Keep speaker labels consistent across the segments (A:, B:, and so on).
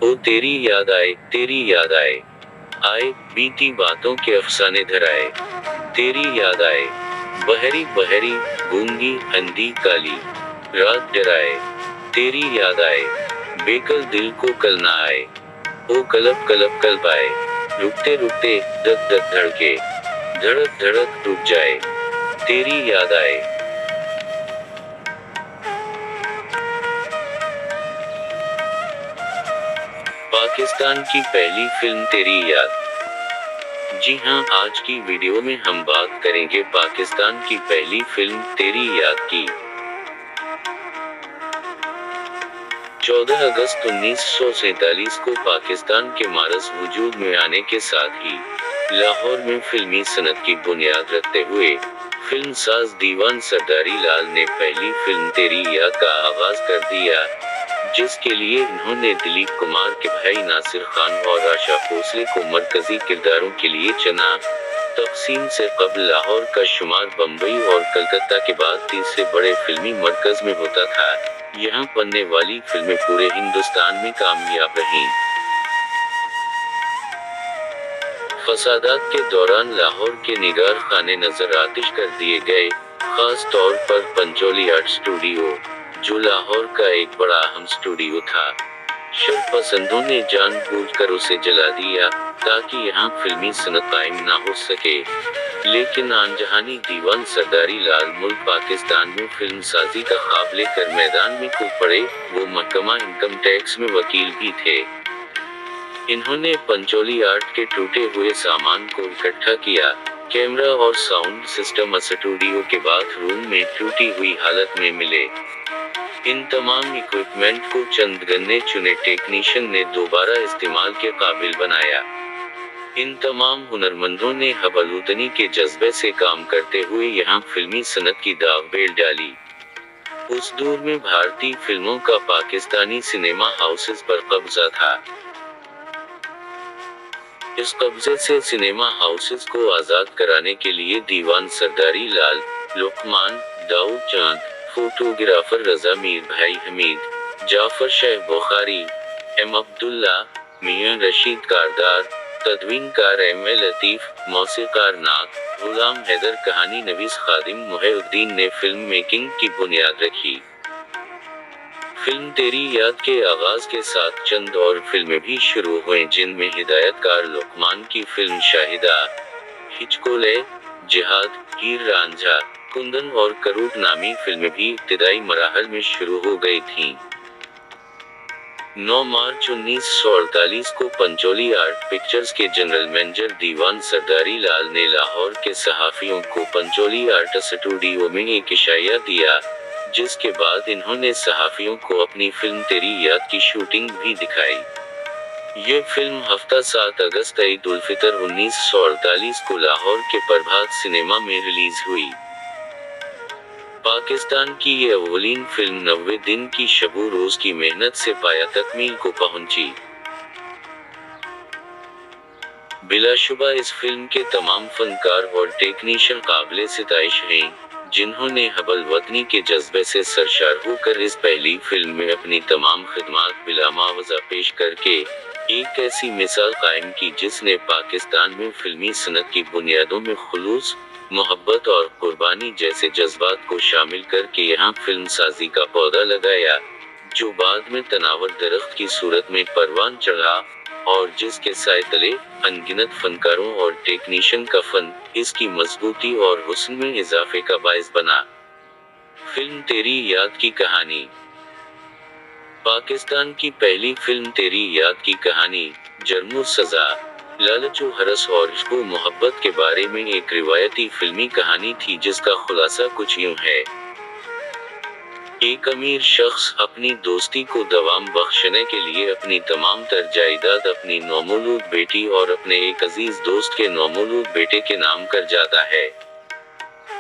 A: ओ तेरी याद आए, तेरी याद आए, आए बीती बातों के अफसाने धराए, तेरी याद आए, बहरी बहरी, गूंगी अंधी काली, रात डराए, तेरी याद आए, बेकल दिल को कल ना आए, ओ कलब कलब कल पाए, रुकते रुकते, धक धक धड़के, धड़क धड़क रुक जाए, तेरी याद आए। पाकिस्तान की पहली फिल्म तेरी याद। जी हां, आज की वीडियो में हम बात करेंगे पाकिस्तान की पहली फिल्म तेरी याद की। 14 अगस्त 1947 को पाकिस्तान के मारस वजूद में आने के साथ ही लाहौर में फिल्मी सनत की बुनियाद रखते हुए फिल्म साज दीवान सरदारी लाल ने पहली फिल्म तेरी याद का आगाज कर दिया, जिसके लिए इन्होंने दिलीप कुमार के भाई नासिर खान और आशा भोसले को मरकजी किरदारों के लिए चुना। तकसीम से कबल लाहौर का शुमार बम्बई और कलकत्ता के बाद तीसरे बड़े फिल्मी मरकज में होता था। यहाँ बनने वाली फिल्में पूरे हिंदुस्तान में कामयाब रहीं। फसादात के दौरान लाहौर के निगार खाने नजर आतिश कर दिए गए, खास तौर पर पंचोली आर्ट स्टूडियो, जो लाहौर का एक बड़ा अहम स्टूडियो था। शरपसंदों ने जानबूझकर उसे जला दिया ताकि यहाँ फिल्मी सनत कायम ना हो सके। लेकिन आनजहानी दीवान सरदारी लाल मुल्क पाकिस्तान में फिल्म साजी का ख्वाब लेकर मैदान में कूद पड़े। वो महकमा इनकम टैक्स में वकील भी थे। इन्होंने पंचोली आर्ट के टूटे हुए सामान को इकट्ठा किया। कैमरा और साउंड सिस्टम स्टूडियो के बाथरूम में टूटी हुई हालत में मिले। इन तमाम इक्विपमेंट को चंद गन्ने चुने टेक्नीशियन ने दोबारा इस्तेमाल के काबिल बनाया। इन तमाम हुनरमंदों ने हबलूतनी के जज्बे से काम करते हुए यहाँ फिल्मी सनत की दाव बेल डाली। उस दौर में भारतीय फिल्मों का पाकिस्तानी सिनेमा हाउसेस पर कब्जा था। इस कब्जे से सिनेमा हाउसेस को आजाद कराने के लिए दीवान सरदारी लाल, लुकमान, दाऊद चांद, फोटोग्राफर रजा मीर भाई हमीद, जाफर शाह बुखारी, एम अब्दुल्ला, मियां रशीद कारदार, तदवीनकार एम ए लतीफ, मौसीकार नाक, गुलाम हैदर, कहानी नवीस खादिम मुहिउद्दीन ने फिल्म मेकिंग की बुनियाद रखी। फिल्म तेरी याद के आगाज के साथ चंद और फिल्में भी शुरू हुई, जिनमें हिदायतकार लुकमान की फिल्म शाहिदा, हिचकोले, जिहाद, हीर रांझा, कुंदन और करूट नामी फिल्में भी इब्तिदाई मराहल में शुरू हो गई थीं। 9 मार्च 1948 को पंचोली आर्ट पिक्चर्स के जनरल मैनेजर दीवान सरदारी लाल ने लाहौर के सहाफियों को पंचोली आर्ट स्टूडियो में एक इशाया दिया, जिसके बाद इन्होंने सहाफियों को अपनी फिल्म तेरी याद की शूटिंग भी दिखाई। ये फिल्म हफ्ता 7 अगस्त ईद उल फितर 1948 को लाहौर के प्रभात सिनेमा में रिलीज हुई। पाकिस्तान की ये अव्वलीन फिल्म 90 दिन की शबू रोज की मेहनत से पाया तकमील को पहुंची। बिलाशुबा इस फिल्म के तमाम फनकार और टेक्नीशियन काबिले सिताइश हैं, जिन्होंने हबल वतनी के जज्बे से सरशार होकर इस पहली फिल्म में अपनी तमाम खिदमात बिला मुआवजा पेश करके एक ऐसी मिसाल कायम की जिसने पाकिस्तान में फिल्मी सनत की बुनियादों में खुलूस, मोहब्बत और कुर्बानी जैसे जज्बात को शामिल करके यहाँ फिल्म साजी का पौधा लगाया, जो बाद में तनावर दरख्त की सूरत में परवान चढ़ा और जिसके साए तले अनगिनत फनकारों और टेक्नीशियन का फन इसकी मजबूती और हुस्न में इजाफे का बाइस बना। फिल्म तेरी याद की कहानी। पाकिस्तान की पहली फिल्म तेरी याद की कहानी जर्म सजा, लालच हरस और इश्क मोहब्बत के बारे में एक रिवायती फिल्मी कहानी थी, जिसका खुलासा कुछ यूं है। एक अमीर शख्स अपनी दोस्ती को दवाम बख्शने के लिए अपनी तमाम तर जायदाद अपनी नौमौलूद बेटी और अपने एक अजीज दोस्त के नौमौलूद बेटे के नाम कर जाता है।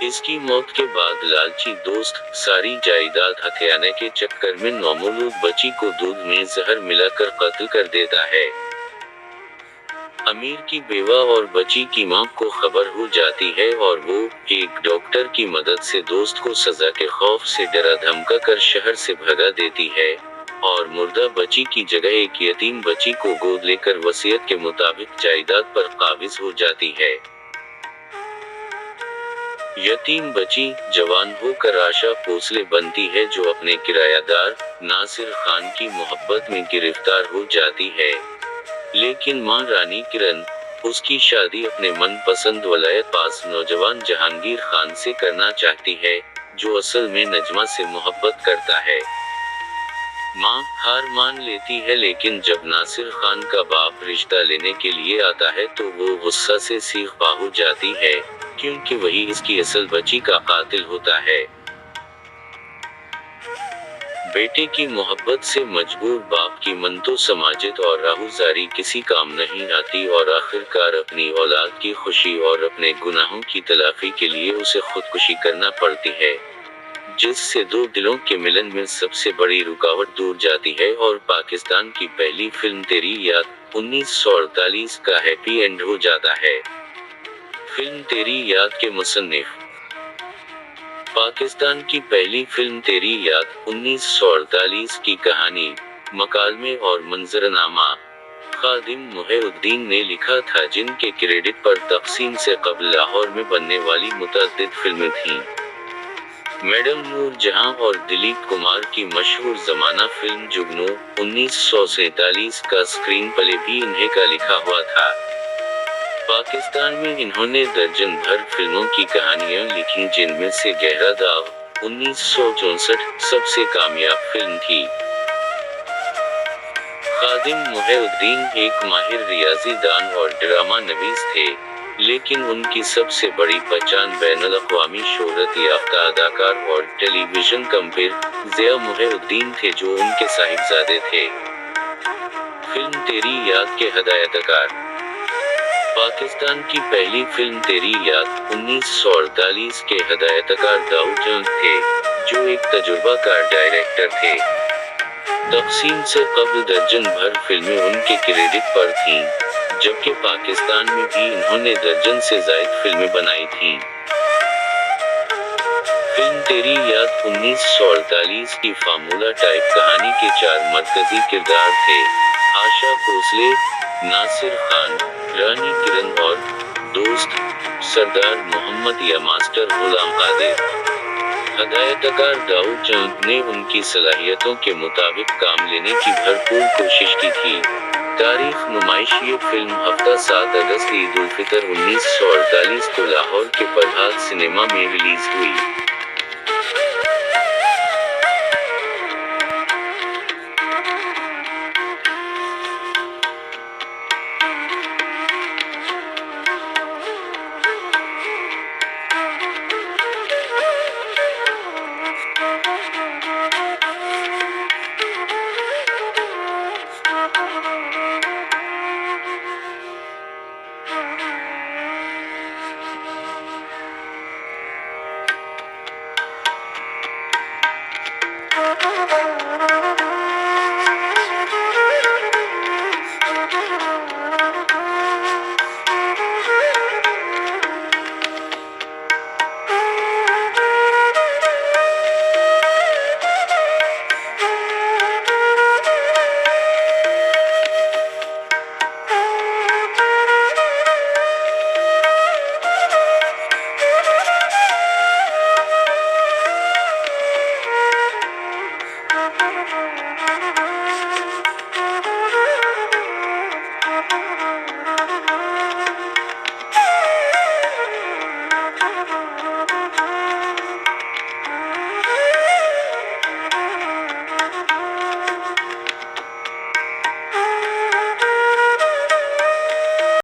A: इसकी मौत के बाद लालची दोस्त सारी जायदाद हथियाने के चक्कर में नौमौलूद बच्ची को दूध में जहर मिलाकर कत्ल कर देता है। अमीर की बेवा और बच्ची की मां को खबर हो जाती है और वो एक डॉक्टर की मदद से दोस्त को सजा के खौफ से डरा धमका कर शहर से भगा देती है और मुर्दा बच्ची की जगह एक यतीम बच्ची को गोद लेकर वसीयत के मुताबिक जायदाद पर काबिज हो जाती है। यतीम बच्ची जवान होकर आशा भोसले बनती है, जो अपने किरायादार नासिर खान की मोहब्बत में गिरफ्तार हो जाती है। लेकिन मां रानी किरण उसकी शादी अपने मनपसंद वलायत पास नौजवान जहांगीर खान से करना चाहती है, जो असल में नजमा से मोहब्बत करता है। मां हार मान लेती है, लेकिन जब नासिर खान का बाप रिश्ता लेने के लिए आता है तो वो गुस्सा से सीख हो जाती है, क्योंकि वही इसकी असल बच्ची का कातिल होता है। बेटे की मोहब्बत से मजबूर बाप की मंतो समाजत और राहुजारी किसी काम नहीं आती, और आखिरकार अपनी औलाद की खुशी और अपने गुनाहों की तलाफी के लिए उसे खुदकुशी करना पड़ती है, जिससे दो दिलों के मिलन में सबसे बड़ी रुकावट दूर जाती है और पाकिस्तान की पहली फिल्म तेरी याद 1948 का हैप्पी एंड हो जाता है। फिल्म तेरी याद के मुसन्निफ। पाकिस्तान की पहली फिल्म तेरी याद 1948 की कहानी, मकालमे और मंजरनामा खादिम मुहिउद्दीन ने लिखा था, जिनके क्रेडिट पर तकसीम से कबल लाहौर में बनने वाली मुतअद्दिद फिल्में थीं। मैडम नूर जहां और दिलीप कुमार की मशहूर जमाना फिल्म जुगनू 1947 का स्क्रीन प्ले भी इन्हीं का लिखा हुआ था। पाकिस्तान में इन्होंने दर्जन भर फिल्मों की कहानियां लिखी, जिनमें से गहरा दाग 1964 सबसे कामयाब फिल्म थी। खादिम मुहिउद्दीन एक माहिर रियाजी दान और ड्रामा नवीस थे, लेकिन उनकी सबसे बड़ी पहचान बैनुल अक़वामी शोहरत याफ्ता अदाकार और टेलीविजन कंपेर ज़िया मुहिउद्दीन थे, जो उनके साहिबजादे थे। फिल्म तेरी याद के हदायतकार। पाकिस्तान की पहली फिल्म तेरी याद 1948 के हदायतकार दाऊद जंग थे, जो एक तजुर्बाकार डायरेक्टर थे। तकसीम से कबल दर्जन भर फिल्में उनके क्रेडिट पर थीं, जबकि पाकिस्तान में भी इन्होंने दर्जन से ज़ायद फिल्में बनाई थीं। फिल्म तेरी याद 1948 की फार्मूला टाइप कहानी के 4 मरकजी किरदार थे: आशा भोसले, नासिर खान, रानी किरण और दोस्त सरदार मोहम्मद या मास्टर गुलाम कादिर। हदायतकार दाऊद जंग ने उनकी सलाहियतों के मुताबिक काम लेने की भरपूर कोशिश की थी। तारीख नुमाइश। ये फिल्म हफ्ता 7 अगस्त ईद उल फितर 1948 को लाहौर के फरहाद सिनेमा में रिलीज हुई।